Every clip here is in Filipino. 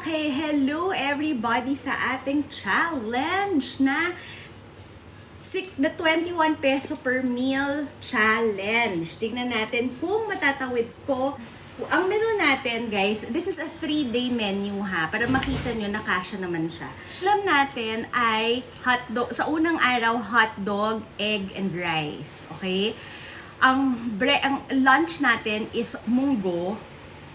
Okay, hello everybody sa ating challenge na the 21 peso per meal challenge. Tingnan natin kung matatawid ko. Ang menu natin, guys, this is a 3-day menu ha, para makita nyo na kasya naman siya. Alam natin ay hotdog, sa unang araw, hotdog, egg, and rice. Okay? Ang lunch natin is munggo.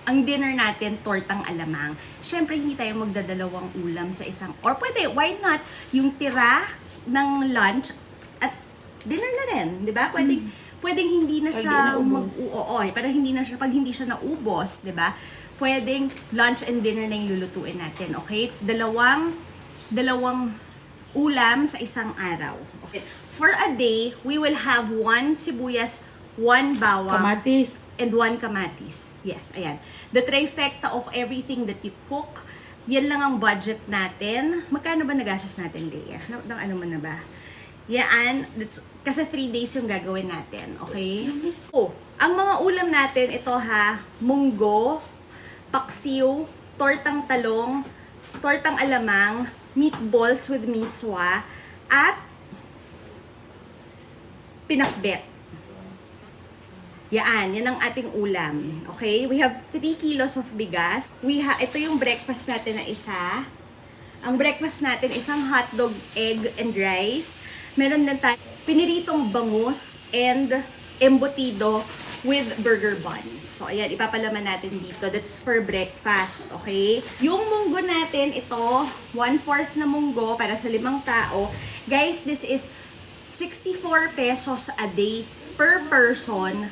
Ang dinner natin, tortang alamang. Siyempre, hindi tayo magdadalawang ulam sa isang, or pwede, why not, yung tira ng lunch at dinner na rin, di ba? Pwedeng hindi na siya parang hindi na siya, pag hindi siya naubos, di ba? Pwedeng lunch and dinner na yung lulutuin natin, okay? Dalawang ulam sa isang araw. Okay. For a day, we will have 1 sibuyas, 1 bawang, kamatis, and 1 kamatis. Yes, ayan. The trifecta of everything that you cook, yan lang ang budget natin. Magkano ba nagastos natin, Leah? Ano man na ba? Yan, kasi 3 days yung gagawin natin, okay? Oh, ang mga ulam natin, ito ha, munggo, paksiw, tortang talong, tortang alamang, meatballs with miswa, at pinakbet. Yan ang ating ulam. Okay? We have 3 kilos of bigas. Ito yung breakfast natin na isa. Ang breakfast natin, isang hotdog, egg, and rice. Meron din tayo piniritong bangus and embutido with burger buns. So, ayan, ipapalaman natin dito. That's for breakfast, okay? Yung munggo natin, ito, 1/4 na munggo para sa 5 tao. Guys, this is 64 pesos a day per person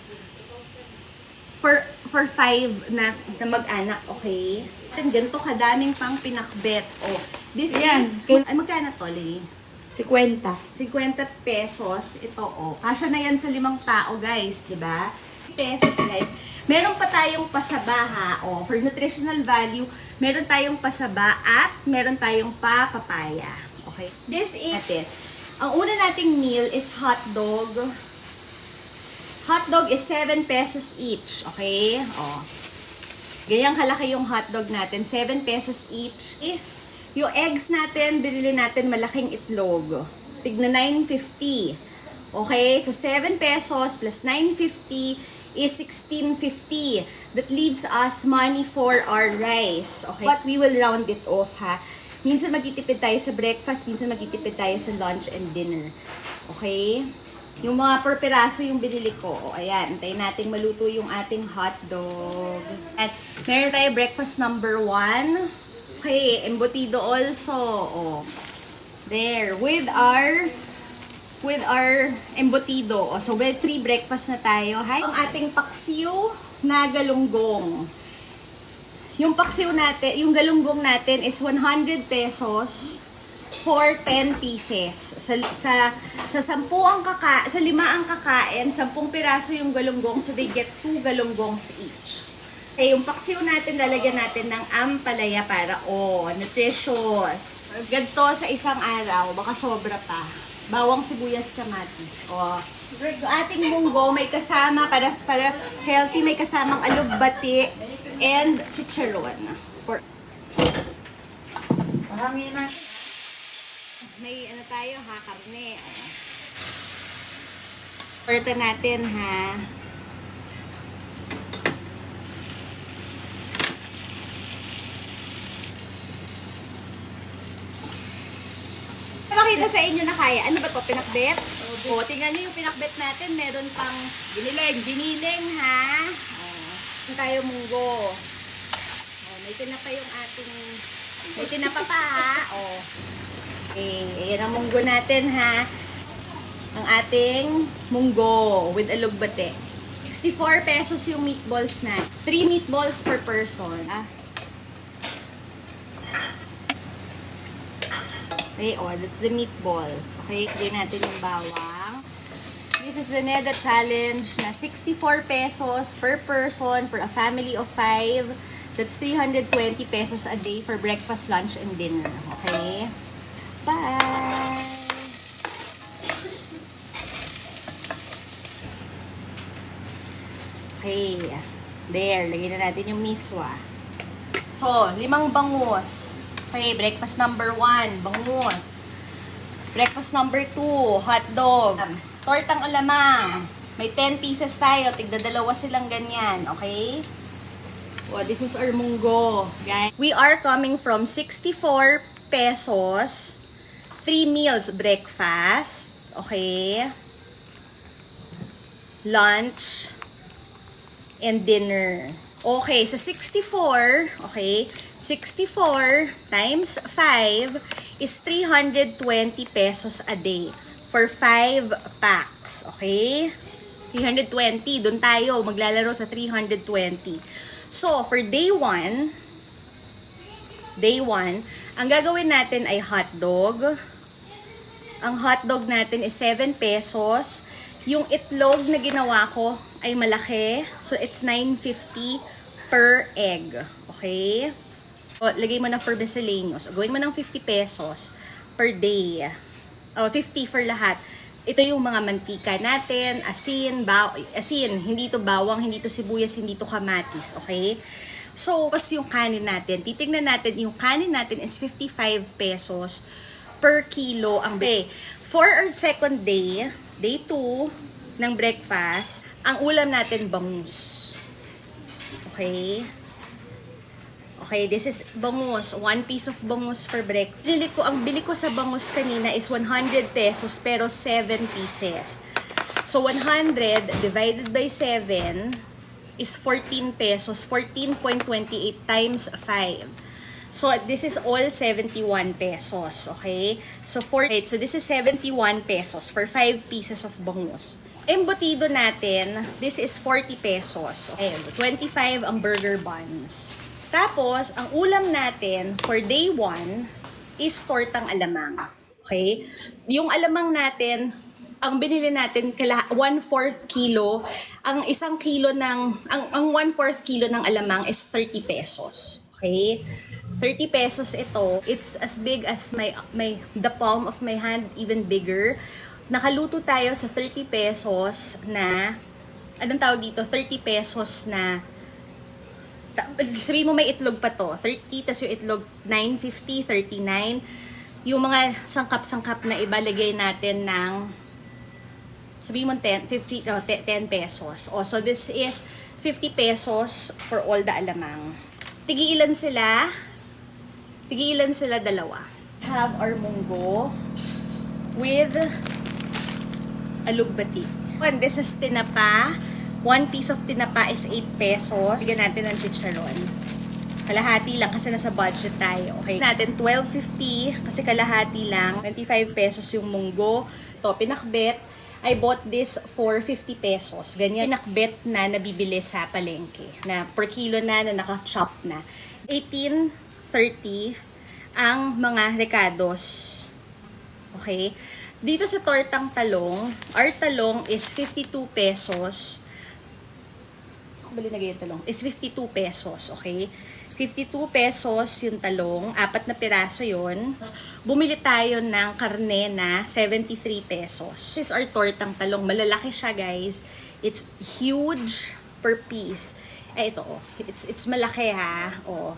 for 5 na mag-anak, okay? Ganito kadaming pang pinakbet. Oh, this is, magkano to, Lee? 50. 50 pesos. Ito, oh. Kasya na yan sa 5 tao, guys. Diba? Pesos, guys. Meron pa tayong pasaba, ha? Oh, for nutritional value, meron tayong pasaba at meron tayong papaya. Okay? This is it. Ang una nating meal is hotdog. Hotdog is 7 pesos each. Okay? Oh. Ganyang kalaki yung hotdog natin. 7 pesos each. Yung eggs natin, binili natin malaking itlog. Tigna 9.50. Okay? So, 7 pesos plus 9.50 is 16.50. That leaves us money for our rice. Okay? But we will round it off, ha? Minsan magtitipid tayo sa breakfast, minsan magtitipid tayo sa lunch and dinner. Okay? Yung mga per piraso yung binili ko. O, ayan. Antayin natin maluto yung ating hotdog. At meron tayo breakfast number 1. Okay, embutido also. Oh. There. With our embutido. Oh, so, with 3 breakfast na tayo. Hi. Ang ating paksiw na galunggong. Yung paksiw natin, yung galunggong natin is 100 pesos for 10 pieces. Sa 10 ang sa 5 ang kakain, 10 piraso yung galunggong, so they get 2 galunggongs each. Okay, yung paksiw natin, lalagyan natin ng ampalaya para, nutritious. Ganito sa isang araw, baka sobra pa. Bawang, sibuyas, kamatis. Yung ating munggo, may kasama, para healthy, may kasamang alugbati and chicharon. Pahangin natin. May tayo ha, karne. Porta natin ha. Pakita sa inyo na kaya. Ano ba to? Pinakbet? O, tingnan nyo yung pinakbet natin. Meron pang giniling ha. Ito tayo munggo. May tinapa yung ating, may tinapa pa ha. Ayan ang munggo natin ha. Ang ating munggo with alugbate. 64 pesos yung meatballs na. 3 meatballs per person. Okay, that's the meatballs. Okay, clear natin yung bawang. This is the NEDA challenge na 64 pesos per person for a family of 5. That's 320 pesos a day for breakfast, lunch, and dinner. Okay? Bye! Okay. There, lagyan na natin yung miswa. So, 5 bangus. Okay, breakfast number 1, bangus. Breakfast number 2, hotdog. Tortang alamang. May 10 pieces tayo. Tigda 2 silang ganyan. Okay? Oh, this is our munggo. Guys. We are coming from 64 pesos. 3 meals breakfast. Okay? Lunch. And dinner. Okay, sa 64, okay, 64 times 5 is 320 pesos a day for 5 packs, okay? 320, dun tayo maglalaro sa 320. So, for day 1, ang gagawin natin ay hotdog. Ang hotdog natin is 7 pesos. Yung itlog na ginawa ko ay malaki. So, it's 9.50 per egg. Okay? O, lagay mo na for miscellaneous. Gawin mo ng 50 pesos per day. O, 50 for lahat. Ito yung mga mantika natin, asin, hindi to bawang, hindi to sibuyas, hindi to kamatis. Okay? So, pas yung kanin natin. Titignan natin, yung kanin natin is 55 pesos per kilo ang day. For our second day, day 2 ng breakfast, ang ulam natin bangus. Okay? Okay, this is bangus. 1 piece of bangus for breakfast. Ang bili ko sa bangus kanina is 100 pesos pero 7 pieces. So, 100 divided by 7 is 14 pesos. 14.28 times 5. So, this is all 71 pesos. Okay? So, so this is 71 pesos for 5 pieces of bangus. Embutido natin, this is 40 pesos. Okay, 25 ang burger buns. Tapos, ang ulam natin for day 1 is tortang alamang. Okay? Yung alamang natin, ang binili natin, 1/4 kilo. Ang 1 kilo ng, ang 1/4 kilo ng alamang is 30 pesos. Okay? 30 pesos ito. It's as big as the palm of my hand, even bigger. Nakaluto tayo sa 30 pesos na, anong tawag dito? 30 pesos na, sabihin mo may itlog pa to. 30, tas yung itlog 9.50, 39. Yung mga sangkap-sangkap na ibalagay natin ng, sabihin mo 10 pesos. So this is 50 pesos for all the alamang. Tigiilan sila? Tigiilan sila 2. Have our munggo with alugbati. And this is tinapa. 1 piece of tinapa is 8 pesos. Bigyan natin ng chicharon. Kalahati lang kasi nasa budget tayo. Okay. Natin 12.50 kasi kalahati lang. 25 pesos yung munggo. Ito, pinakbet. I bought this for 50 pesos. Ganyan. Pinakbet na nabibili sa palengke. Na per kilo na naka-chop na. 18.30 ang mga recados. Okay. Dito sa tortang talong, our talong is 52 pesos. Saan ko ba linagay yung talong? Is 52 pesos, okay? 52 pesos yung talong, 4 na piraso yun. Bumili tayo ng karne na 73 pesos. This is our tortang talong. Malalaki siya, guys. It's huge per piece. Ito, oh. It's malaki, ha? Oh.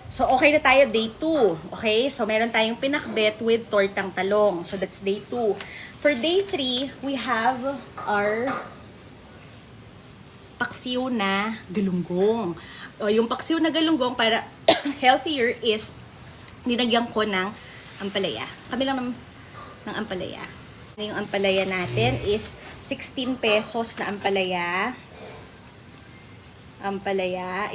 So, okay na tayo day 2. Okay? So, meron tayong pinakbet with tortang talong. So, that's day 2. For day 3, we have our paksiw na galunggong. O, yung paksiw na galunggong para healthier is ninagyan ko ng ampalaya. Kami lang ng ampalaya. Yung ampalaya natin is 16 pesos na ampalaya.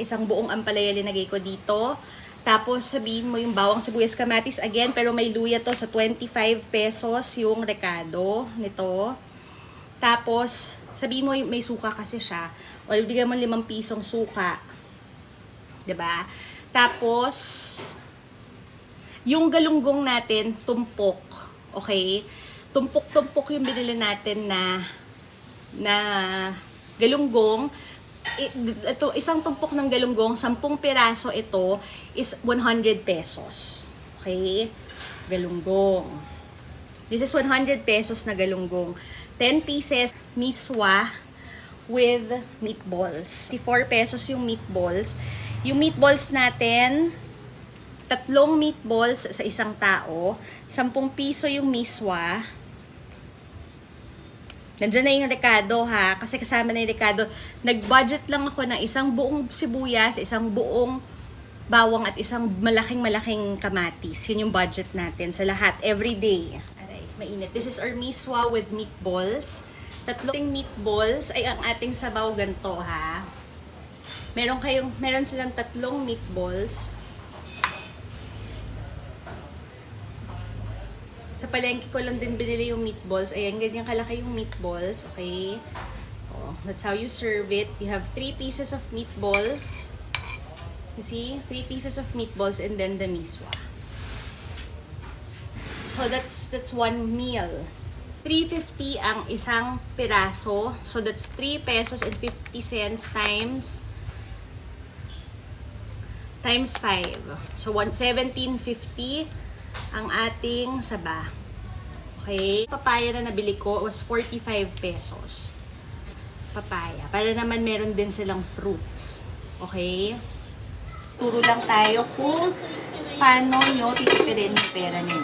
Isang buong ampalaya linagay ko dito. Tapos sabihin mo yung bawang sibuyas kamatis again, pero may luya to sa 25 pesos yung rekado nito. Tapos sabihin mo may suka kasi siya, o bigyan mo 5 pisong suka. 'Di ba? Tapos yung galunggong natin tumpok, okay? Tumpok-tumpok yung binili natin na galunggong. Ito, isang tumpok ng galunggong, 10 piraso ito is 100 pesos. Okay? Galunggong. This is 100 pesos na galunggong. 10 pieces miswa with meatballs. 4 pesos yung meatballs. Yung meatballs natin, 3 meatballs sa isang tao, 10 piso yung miswa. Nandiyan na yung rekado ha, kasi kasama na yung rekado. Nag-budget lang ako ng isang buong sibuyas, isang buong bawang at isang malaking kamatis. Yun yung budget natin sa lahat, every day. Aray, mainit. This is our miswa with meatballs. 3 meatballs ay ang ating sabaw ganto ha. Meron silang 3 meatballs. Sa palengke ko lang din binili yung meatballs. Ayan, ganyan kalaki yung meatballs. Okay? Oh, that's how you serve it. You have 3 pieces of meatballs. You see? 3 pieces of meatballs and then the miswa. So, that's one meal. 350 ang isang piraso. So, that's 3 pesos and 50 cents times 5. So, 17.50 ang ating saba. Okay? Papaya na nabili ko was 45 pesos. Papaya. Para naman meron din silang fruits. Okay? Turo lang tayo kung paano nyo titipirin yung pera nyo.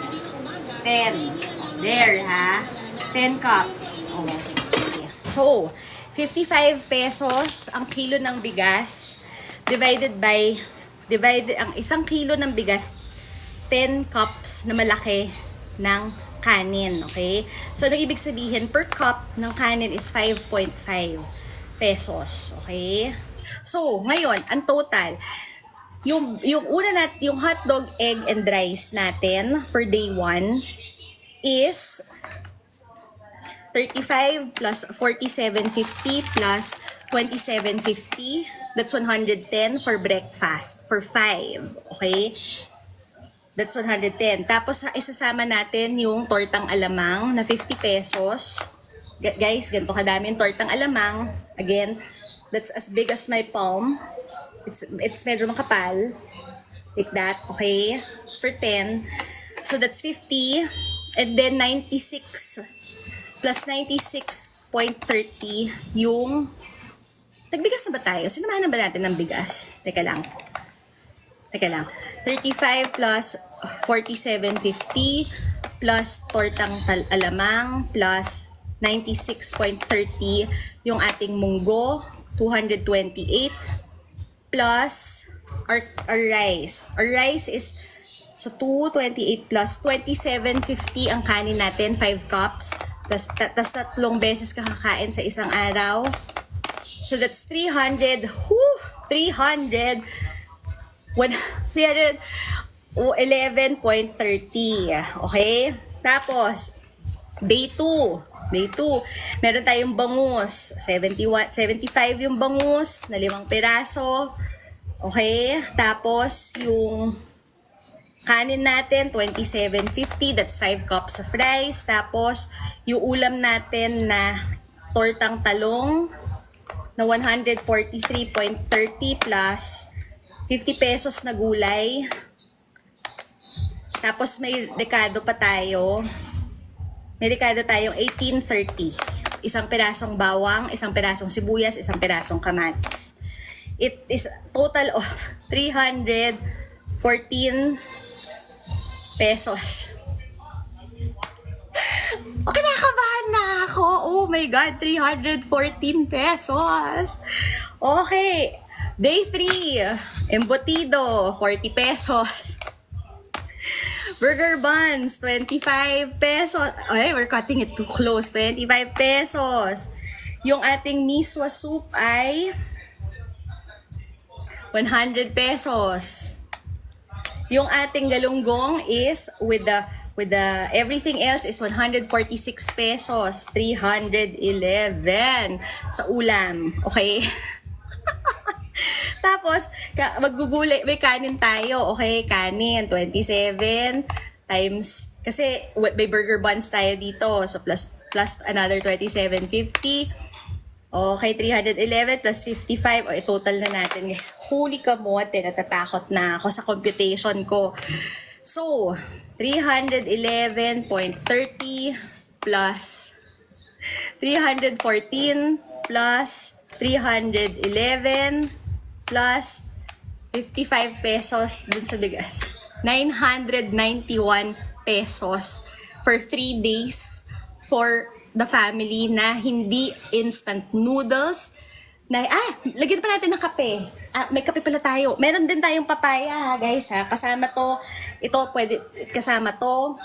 10. There, ha? 10 cups. Okay. So, 55 pesos ang kilo ng bigas divided ang isang kilo ng bigas 10 cups na malaki ng kanin, okay? So, ang ibig sabihin, per cup ng kanin is 5.5 pesos, okay? So, ngayon, ang total, yung yung hotdog, egg, and rice natin for day 1 is 35 plus 47.50 plus 27.50. That's 110 for breakfast, for 5, okay? That's 110. Tapos, isasama natin yung tortang alamang na 50 pesos. Guys, ganito kadami yung tortang alamang. Again, that's as big as my palm. It's medyo makapal. Like that, okay? It's for 10. So, that's 50. And then, 96 plus 96.30 yung... Nagbigas na ba tayo? Sinamahan na ba natin ng bigas? Teka lang. 35 plus 47.50 plus tortang alamang plus 96.30 yung ating munggo, 228 plus our rice. Our rice is so 228 plus 27.50 ang kanin natin, 5 cups. Tas 3 beses kakakain sa isang araw. So that's 300. 311.30. Okay? Tapos, day 2. Meron tayong bangus. 75 yung bangus na 5 piraso. Okay? Tapos, yung kanin natin, 27.50. That's 5 cups of rice. Tapos, yung ulam natin na tortang talong na 143.30 plus 50 pesos na gulay. Tapos may rekado pa tayo. May rekado tayong 18.30. Isang pirasong bawang, isang pirasong sibuyas, isang pirasong kamatis. It is total of 314 pesos. Okay, nakabahan na ako. Oh my God, 314 pesos. Okay. Day 3, embutido, 40 pesos. Burger buns, 25 pesos. Okay, we're cutting it too close. 25 pesos. Yung ating miswa soup ay 100 pesos. Yung ating galunggong is with the everything else is 146 pesos. 311 sa ulam. Okay? Tapos, maggugulay, may kanin tayo. Okay, kanin, 27 times, kasi may burger buns tayo dito. So, plus another 27.50. Okay, 311 plus 55. O, total na natin, guys. Holy kamote, natatakot na ako sa computation ko. So, 311.30 plus 314 plus 311 plus 55 pesos dun sa bigas. 991 pesos for 3 days for the family na hindi instant noodles. Lagyan pa natin ng kape. May kape pala tayo. Meron din tayong papaya, guys, ha. Kasama to. Ito, pwede, kasama to.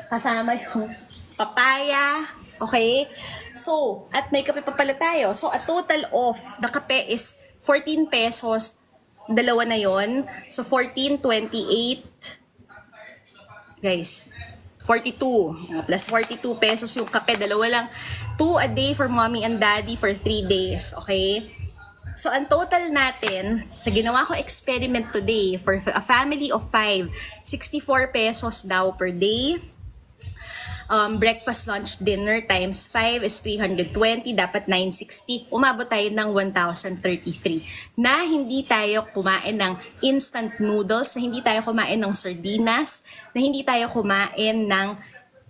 Kasama yung papaya. Okay? So, at may kape pa pala tayo. So, a total of the kape is 14 pesos. Dalawa na yon. So, 14, 28. Guys, 42. Plus 42 pesos yung kape. Dalawa lang. 2 a day for mommy and daddy for 3 days. Okay? So, ang total natin, sa ginawa ko experiment today, for a family of 5, 64 pesos daw per day. Breakfast, lunch, dinner times 5 is 320, dapat 960. Umabot tayo ng 1,033. Na hindi tayo kumain ng instant noodles, na hindi tayo kumain ng sardinas, na hindi tayo kumain ng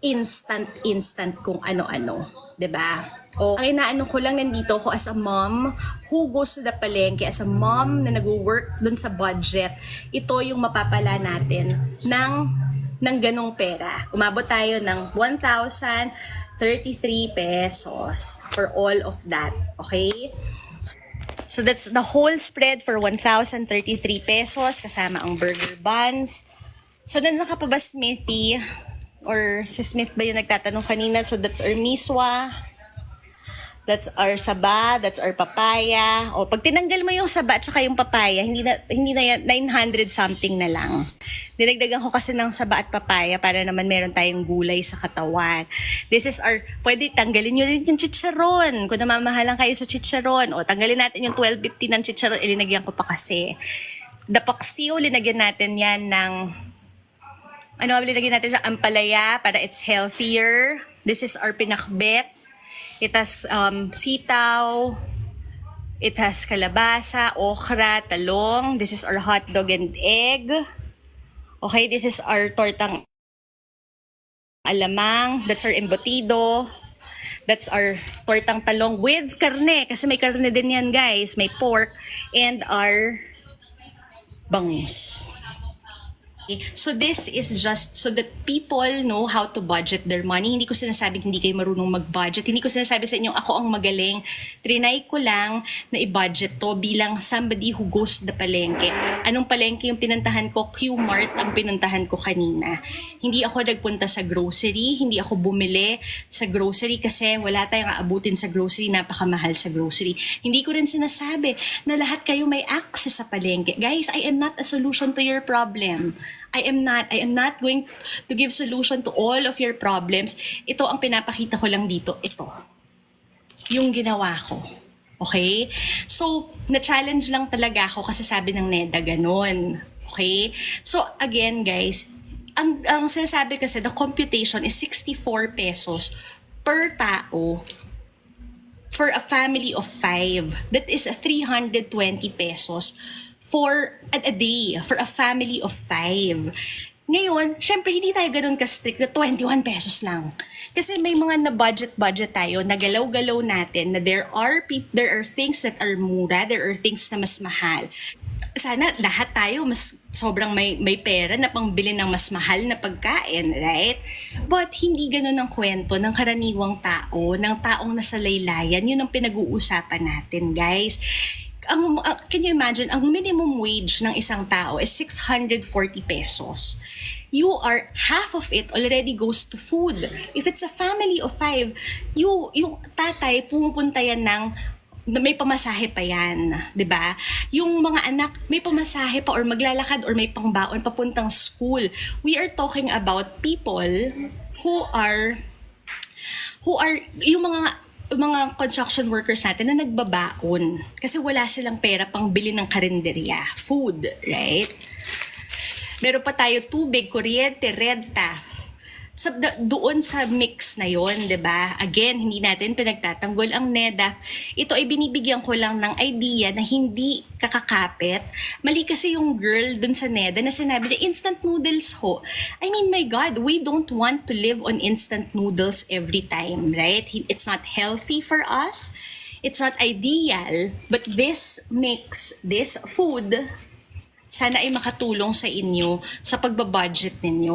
instant kung ano-ano. 'Di ba? O, ang inaano ko lang nandito ko as a mom who goes to the palengke, as a mom na nag-work dun sa budget, ito yung mapapala natin ng ganong pera. Umabot tayo ng 1,033 pesos for all of that. Okay? So that's the whole spread for 1,033 pesos kasama ang burger buns. So nandiyan ka pa ba, Smithy? Or si Smith ba yung nagtatanong kanina? So that's our miswa. That's our saba, that's our papaya. O pag tinanggal mo yung saba at saka yung papaya, hindi na yan, 900 something na lang. Dinagdagan ko kasi ng saba at papaya para naman meron tayong gulay sa katawan. This is our, pwede tanggalin nyo rin yung chicharon. Kung namamahalan kayo sa chicharon. O tanggalin natin yung 12.50 ng chicharon, ilinagyan ko pa kasi. The paksiw, linagyan natin yan ng, linagyan natin sa ampalaya para it's healthier. This is our pinakbet. It has sitaw, it has kalabasa, okra, talong. This is our hot dog and egg. Okay, this is our tortang alamang. That's our embutido. That's our tortang talong with karne. Kasi may karne din yan, guys. May pork and our bangus. So this is just so that people know how to budget their money. Hindi ko sinasabing hindi kayo marunong mag-budget. Hindi ko sinasabi sa inyo ako ang magaling. Trinay ko lang na i-budget to bilang somebody who goes to the palengke. Anong palengke yung pinuntahan ko? Q-Mart ang pinuntahan ko kanina. Hindi ako nagpunta sa grocery. Hindi ako bumili sa grocery kasi wala tayong aabutin sa grocery. Napakamahal sa grocery. Hindi ko rin sinasabi na lahat kayo may access sa palengke. Guys, I am not a solution to your problem. I am not going to give solution to all of your problems. Ito ang pinapakita ko lang dito. Ito. Yung ginawa ko. Okay? So, na-challenge lang talaga ako kasi sabi ng NEDA ganun. Okay? So, again guys, ang sinasabi kasi, the computation is 64 pesos per tao for a family of 5. That is 320 pesos for a day, for a family of 5. Ngayon, syempre hindi tayo ganun ka-strict na 21 pesos lang. Kasi may mga na-budget tayo, nagalaw-galaw natin na there are things that are mura, there are things na mas mahal. Sana lahat tayo mas sobrang may pera na pangbili ng mas mahal na pagkain, right? But hindi ganun ang kwento ng karaniwang tao, ng taong nasa laylayan. Yun ang pinag-uusapan natin, guys. Can you imagine, ang minimum wage ng isang tao is 640 pesos. Half of it already goes to food. If it's a family of 5, yung tatay, pumupunta yan may pamasahe pa yan, 'di ba? Yung mga anak, may pamasahe pa or maglalakad or may pangbaon papuntang school. We are talking about people who are yung mga construction workers natin na nagbabaon kasi wala silang pera pang bili ng karinderya, food, right? Meron pa tayo tubig, kuryente, renta. Doon sa mix na yon, 'di ba? Again, hindi natin pinagtatanggol ang NEDA. Ito ay binibigyan ko lang ng idea na hindi kakakapit. Mali kasi yung girl dun sa NEDA na sinabi na instant noodles ho. I mean, my God, we don't want to live on instant noodles every time, right? It's not healthy for us. It's not ideal, but this mix, this food Sana ay makatulong sa inyo sa pagbabudget ninyo.